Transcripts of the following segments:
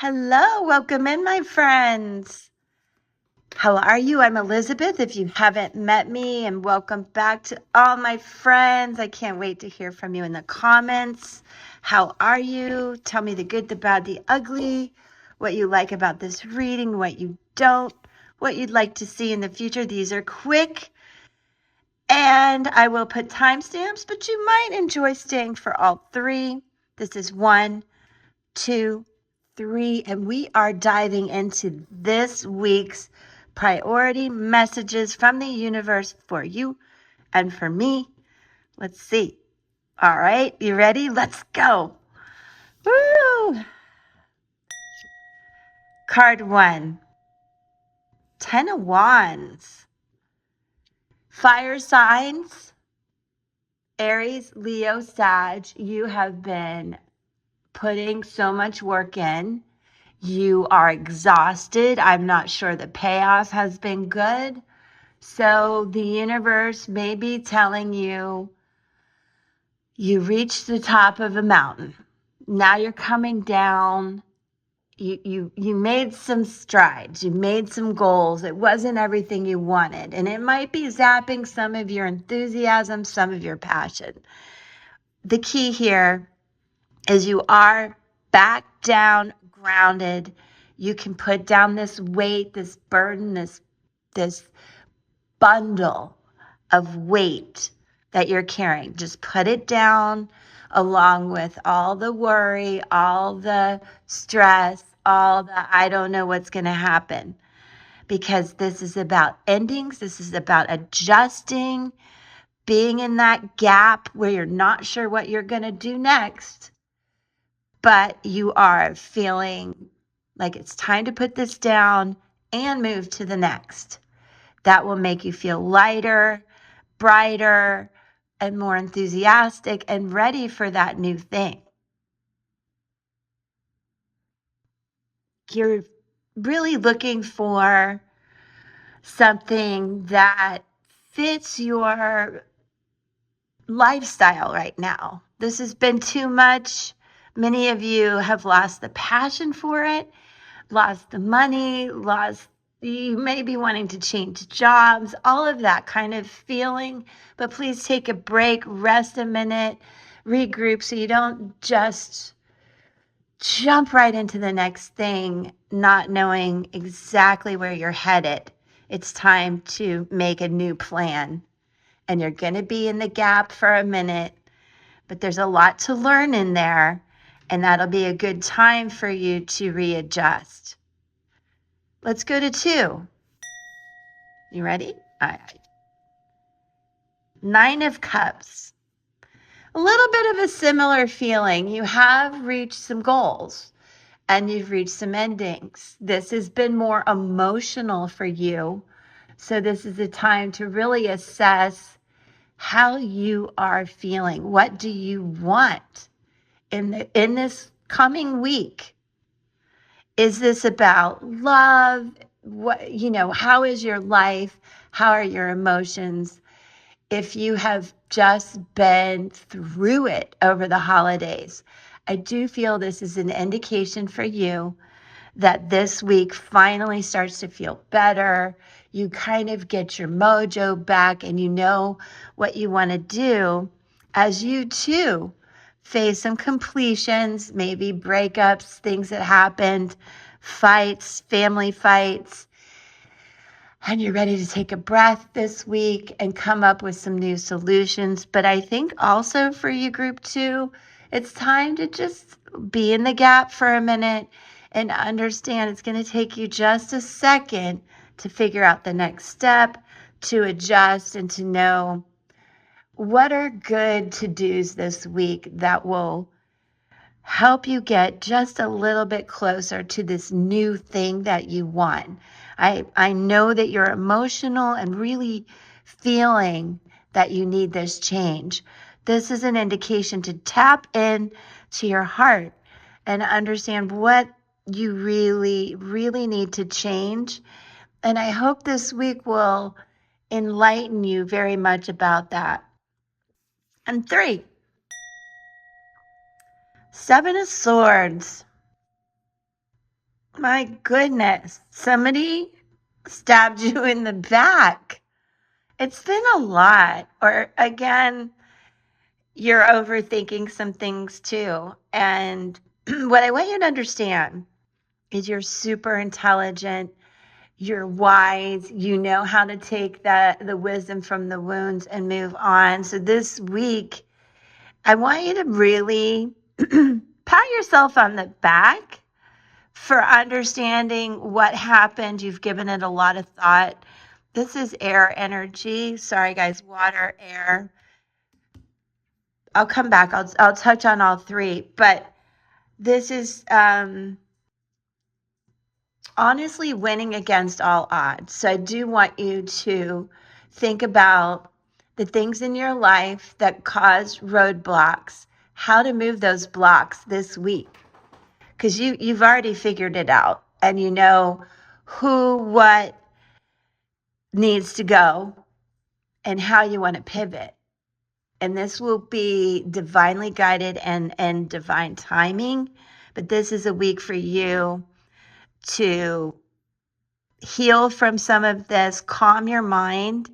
Hello, welcome in, my friends. How are you? I'm Elizabeth. If you haven't met me, and welcome back to all my friends. I can't wait to hear from you in the comments. How are you? Tell me the good, the bad, the ugly, what you like about this reading, what you don't, what you'd like to see in the future. These are quick, and I will put timestamps, but you might enjoy staying for all three. This is 1, 2, 3, and we are diving into this week's priority messages from the universe for you and for me. Let's see. All right, you ready? Let's go. Woo! Card 1, 10 of Wands. Fire signs, Aries, Leo, Sag, you have been putting so much work in. You are exhausted. I'm not sure the payoff has been good. So the universe may be telling you, you reached the top of a mountain. Now you're coming down. You made some strides. You made some goals. It wasn't everything you wanted. And it might be zapping some of your enthusiasm, some of your passion. The key here is you are back down, grounded. You can put down this weight, this burden, this bundle of weight that you're carrying. Just put it down along with all the worry, all the stress, all the I don't know what's going to happen. Because this is about endings. This is about adjusting, being in that gap where you're not sure what you're going to do next, but you are feeling like it's time to put this down and move to the next. That will make you feel lighter, brighter, and more enthusiastic and ready for that new thing. You're really looking for something that fits your lifestyle right now. This has been too much. Many of you have lost the passion for it, lost the money, you may be wanting to change jobs, all of that kind of feeling. But please take a break, rest a minute, regroup so you don't just jump right into the next thing, not knowing exactly where you're headed. It's time to make a new plan. And you're going to be in the gap for a minute, but there's a lot to learn in there. And that'll be a good time for you to readjust. Let's go to 2. You ready? All right. 9 of Cups. A little bit of a similar feeling. You have reached some goals and you've reached some endings. This has been more emotional for you. So this is a time to really assess how you are feeling. What do you want in this coming week? Is this about love? How is your life? How are your emotions? If you have just been through it over the holidays, I do feel this is an indication for you that this week finally starts to feel better. You kind of get your mojo back and you know what you want to do as you too face some completions, maybe breakups, things that happened, fights, family fights. And you're ready to take a breath this week and come up with some new solutions. But I think also for you, group 2, it's time to just be in the gap for a minute and understand it's going to take you just a second to figure out the next step, to adjust, and to know what are good to-dos this week that will help you get just a little bit closer to this new thing that you want. I know that you're emotional and really feeling that you need this change. This is an indication to tap in to your heart and understand what you really, really need to change. And I hope this week will enlighten you very much about that. And 3, 7 of Swords. My goodness. Somebody stabbed you in the back. It's been a lot. Or again, you're overthinking some things too. And what I want you to understand is you're super intelligent. You're wise. You know how to take the wisdom from the wounds and move on. So this week, I want you to really pat yourself on the back for understanding what happened. You've given it a lot of thought. This is air energy. Sorry, guys, water, air. I'll come back. I'll touch on all three, but this is honestly winning against all odds. So I do want you to think about the things in your life that cause roadblocks, how to move those blocks this week, because you've already figured it out and you know who, what needs to go and how you want to pivot. And this will be divinely guided and divine timing. But this is a week for you to heal from some of this, calm your mind,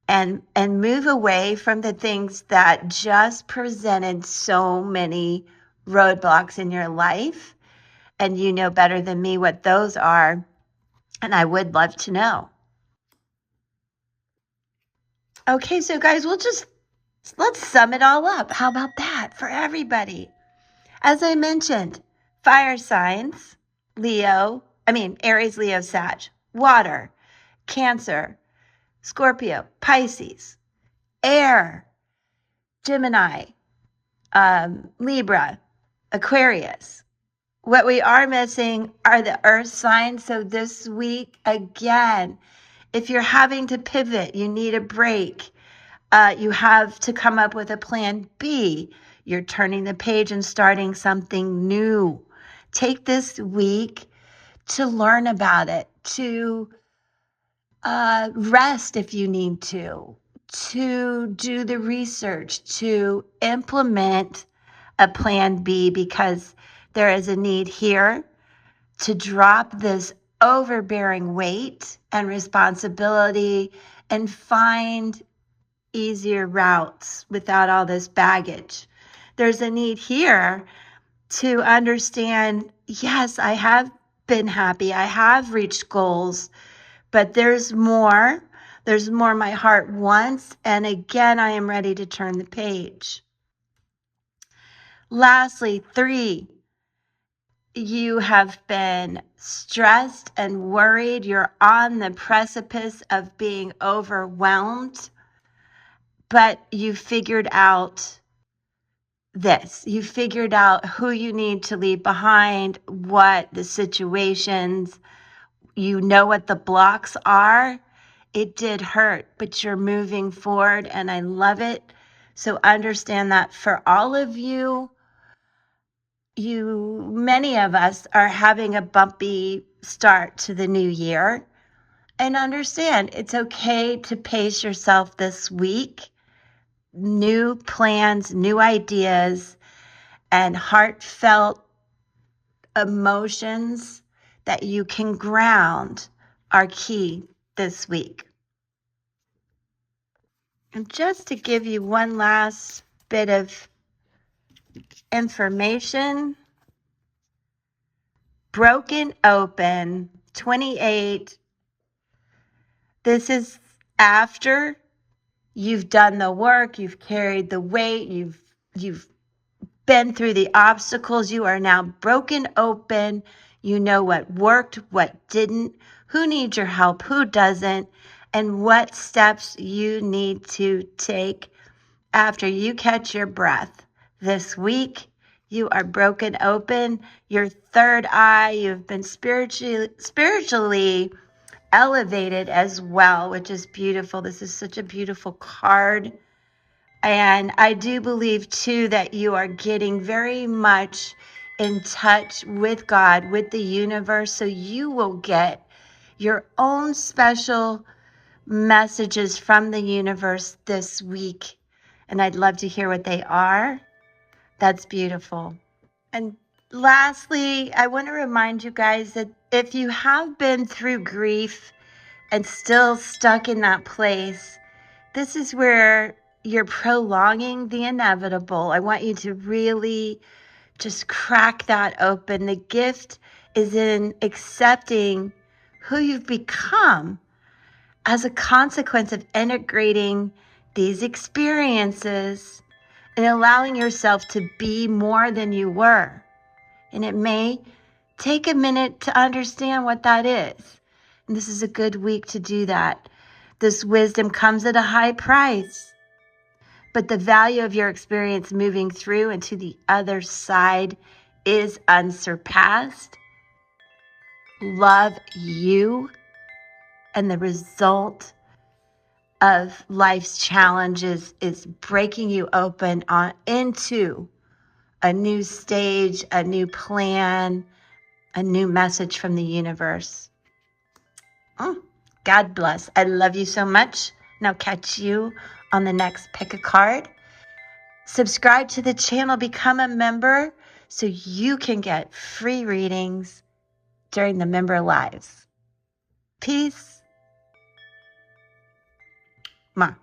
and move away from the things that just presented so many roadblocks in your life. And you know better than me what those are. And I would love to know. Okay, so guys, let's sum it all up. How about that for everybody? As I mentioned, fire signs, Aries, Leo, Sag, water, Cancer, Scorpio, Pisces, air, Gemini, Libra, Aquarius. What we are missing are the earth signs. So this week, again, if you're having to pivot, you need a break. You have to come up with a plan B. You're turning the page and starting something new. Take this week to learn about it, to rest if you need to do the research, to implement a plan B, because there is a need here to drop this overbearing weight and responsibility and find easier routes without all this baggage. There's a need here to understand, yes, I have been happy. I have reached goals, but there's more. There's more my heart wants. And again, I am ready to turn the page. Lastly, 3, you have been stressed and worried. You're on the precipice of being overwhelmed, but you figured out this. You figured out who you need to leave behind, what the situations, you know what the blocks are. It did hurt, but you're moving forward, and I love it. So understand that for all of you, many of us are having a bumpy start to the new year. And understand it's okay to pace yourself this week. New plans, new ideas, and heartfelt emotions that you can ground are key this week. And just to give you one last bit of information, broken open 28. This is after you've done the work, you've carried the weight, you've been through the obstacles. You are now broken open. You know what worked, what didn't, who needs your help, who doesn't, and what steps you need to take after you catch your breath. This week, you are broken open. Your third eye, you've been spiritually elevated as well, which is beautiful. This is such a beautiful card. And I do believe, too, that you are getting very much in touch with God, with the universe. So you will get your own special messages from the universe this week. And I'd love to hear what they are. That's beautiful. And lastly, I want to remind you guys that if you have been through grief and still stuck in that place, this is where you're prolonging the inevitable. I want you to really just crack that open. The gift is in accepting who you've become as a consequence of integrating these experiences and allowing yourself to be more than you were. And it may take a minute to understand what that is. And this is a good week to do that. This wisdom comes at a high price, but the value of your experience moving through and to the other side is unsurpassed. Love you, and the result of life's challenges is breaking you open into a new stage, a new plan, a new message from the universe. God bless. I love you so much. And I'll catch you on the next Pick a Card. Subscribe to the channel, become a member so you can get free readings during the member lives. Peace. Mwah.